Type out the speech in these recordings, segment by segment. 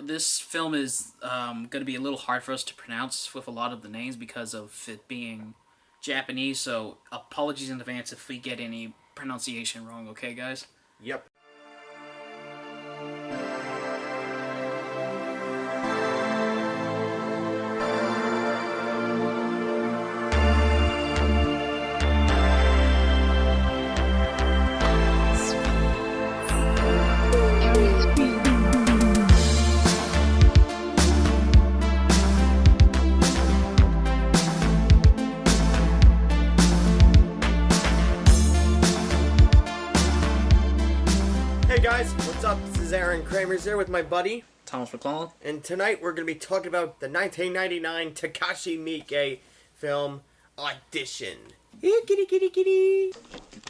This film is going to be a little hard for us to pronounce with a lot of the names because of it being Japanese, so apologies in advance if we get any pronunciation wrong, okay, guys? Yep. Hey guys, what's up? This is Aaron Kramer's here with my buddy Thomas McClellan. and tonight we're going to be talking about the 1999 Takashi Miike film, Audition. Kitty, kitty, kitty.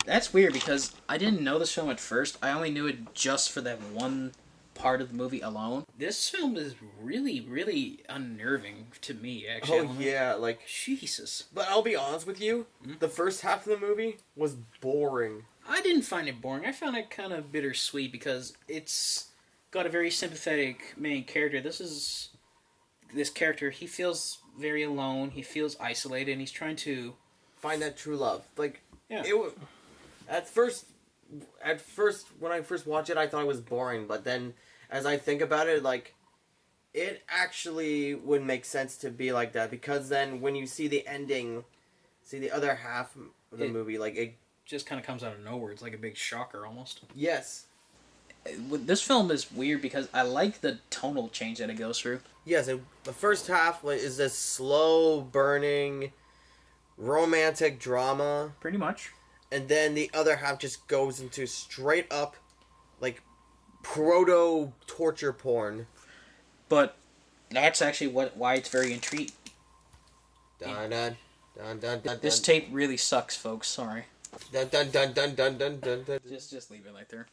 That's weird because I didn't know this film at first. I only knew it just for that one part of the movie alone. This film is really, really unnerving to me, actually. Oh yeah, like, Jesus. but I'll be honest with you, the first half of the movie was boring. I didn't find it boring. I found it kind of bittersweet because it's got a very sympathetic main character. This character, he feels very alone, he feels isolated, and he's trying to Find that true love. Like, Yeah. At first, when I first watched it, I thought it was boring, but then, as I think about it, like, it actually would make sense to be like that, because then when you see the ending, see the other half of the movie, like, it just kind of comes out of nowhere. It's like a big shocker almost. yes. This film is weird because I like the tonal change that it goes through. Yes, the first half is this slow burning romantic drama, Pretty much. and then the other half just goes into straight up, like, proto torture porn. But that's actually why it's very intriguing. Dun dun dun dun dun. This tape really sucks, folks. Sorry. Dun dun dun dun dun dun dun dun. Just leave it right there.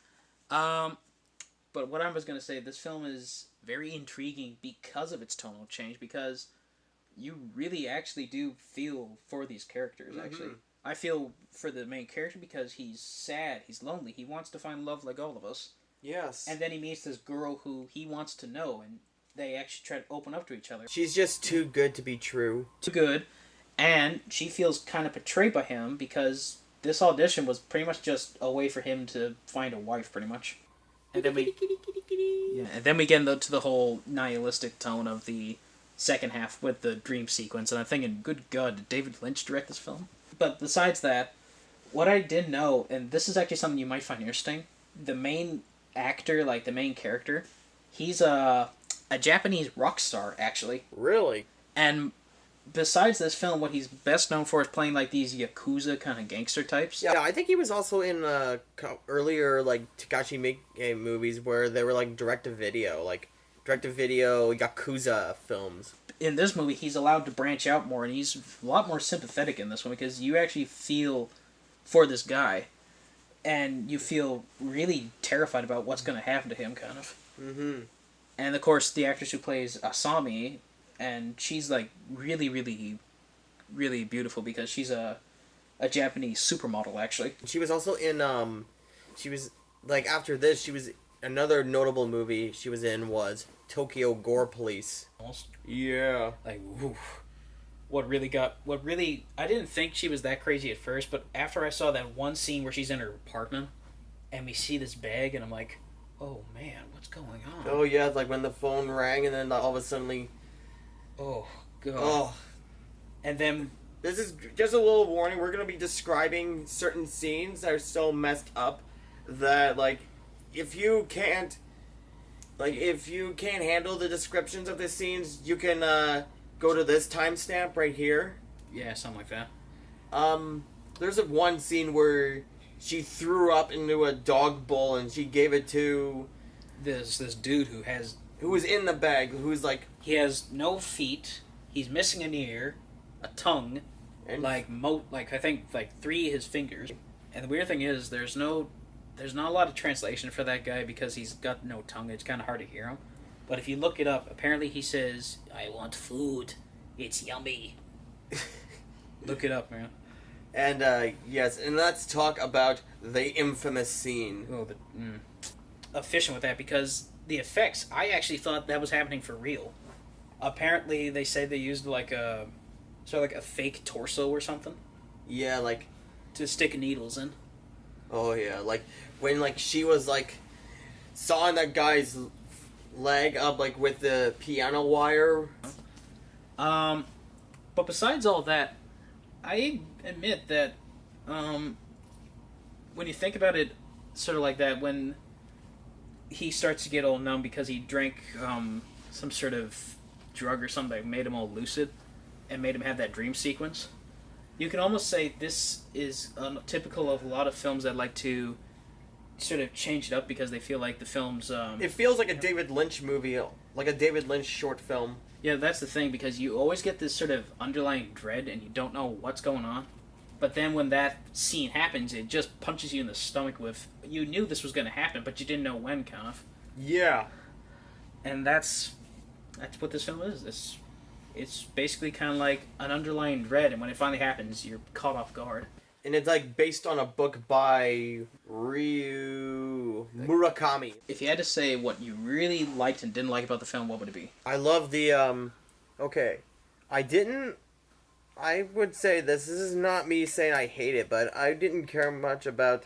But what I was gonna say, this film is very intriguing because of its tonal change. Because you really actually do feel for these characters. Actually, I feel for the main character because he's sad, he's lonely, he wants to find love like all of us. Yes. And then he meets this girl who he wants to know, and they actually try to open up to each other. She's just too good to be true. Too good, and she feels kind of betrayed by him because this audition was pretty much just a way for him to find a wife, pretty much. And then we get to the whole nihilistic tone of the second half with the dream sequence, and I'm thinking, good God, did David Lynch direct this film? But besides that, what I did know, and this is actually something you might find interesting, the main actor, like the main character, he's a Japanese rock star, actually. Really? And besides this film, what he's best known for is playing like these Yakuza kind of gangster types. Yeah, I think he was also in earlier, like, Takashi Miike movies where they were, like, direct-to-video Yakuza films. In this movie, he's allowed to branch out more, and he's a lot more sympathetic in this one because you actually feel for this guy, and you feel really terrified about what's going to happen to him, kind of. Mm-hmm. And, of course, the actress who plays Asami, and she's, like, really, really, really beautiful because she's a Japanese supermodel, actually. She was also in, after this, another notable movie she was in was Tokyo Gore Police. Almost. Yeah. Like, oof. I didn't think she was that crazy at first, but after I saw that one scene where she's in her apartment, and we see this bag, and I'm like, oh man, what's going on? Oh yeah, it's like when the phone rang and then all of a sudden, Oh, God. oh. And then, This is just a little warning, we're going to be describing certain scenes that are so messed up that, like, if you can't handle the descriptions of the scenes, you can go to this timestamp right here. yeah, something like that. There's one scene where she threw up into a dog bowl and she gave it to This dude who was in the bag, who's like, he has no feet, he's missing an ear, a tongue, and I think like 3 of his fingers. And the weird thing is, there's not a lot of translation for that guy because he's got no tongue. It's kind of hard to hear him. But if you look it up, apparently he says, "I want food. It's yummy." Look it up, man. And yes, and let's talk about the infamous scene. Efficient with that because the effects, I actually thought that was happening for real. Apparently, they say they used like a fake torso or something. Yeah, like to stick needles in. Oh yeah, like when like she was like sawing that guy's leg up like with the piano wire. But besides all that, I admit that when you think about it, sort of like that, when he starts to get all numb because he drank some sort of drug or something that made him all lucid and made him have that dream sequence. You can almost say this is typical of a lot of films that like to sort of change it up because they feel like the film's... It feels like a David Lynch movie, like a David Lynch short film. Yeah, that's the thing, because you always get this sort of underlying dread and you don't know what's going on. But then when that scene happens, it just punches you in the stomach with... You knew this was going to happen, but you didn't know when, kind of. Yeah. And that's what this film is. It's basically kind of like an underlying dread, and when it finally happens, you're caught off guard. And it's like based on a book by Ryu Murakami. If you had to say what you really liked and didn't like about the film, what would it be? I love the okay. I would say this is not me saying I hate it, but I didn't care much about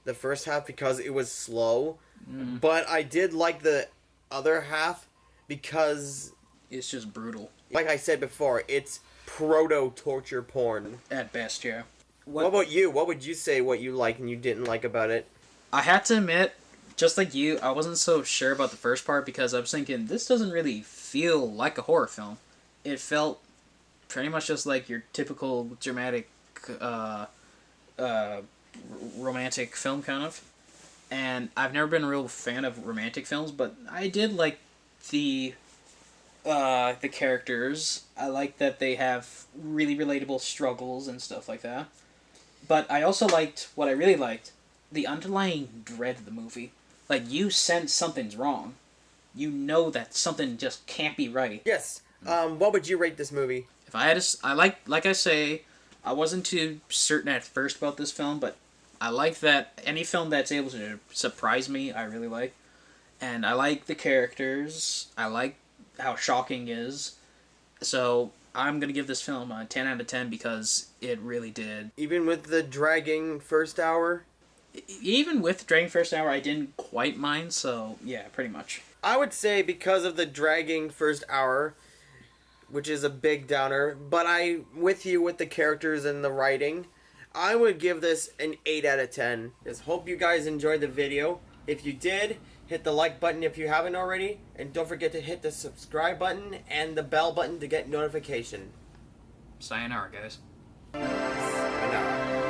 the first half because it was slow. Mm. But I did like the other half because it's just brutal. Like I said before, it's proto-torture porn. At best, yeah. What about you? What would you say what you liked and you didn't like about it? I had to admit, just like you, I wasn't so sure about the first part because I was thinking, this doesn't really feel like a horror film. It felt pretty much just like your typical dramatic, romantic film, kind of. And I've never been a real fan of romantic films, but I did like the characters. I like that they have really relatable struggles and stuff like that. But I also liked, what I really liked, the underlying dread of the movie. Like, you sense something's wrong. You know that something just can't be right. Yes. What would you rate this movie? If I had to... like I say, I wasn't too certain at first about this film, but I like that any film that's able to surprise me, I really like. And I like the characters. I like how shocking it is. So I'm going to give this film a 10 out of 10 because it really did. Even with the dragging first hour? Even with dragging first hour, I didn't quite mind, so yeah, pretty much. I would say because of the dragging first hour, which is a big downer, but I, with you with the characters and the writing, I would give this an 8 out of 10. Just hope you guys enjoyed the video. If you did, hit the like button if you haven't already, and don't forget to hit the subscribe button and the bell button to get notification. Sayonara, guys. Sayonara.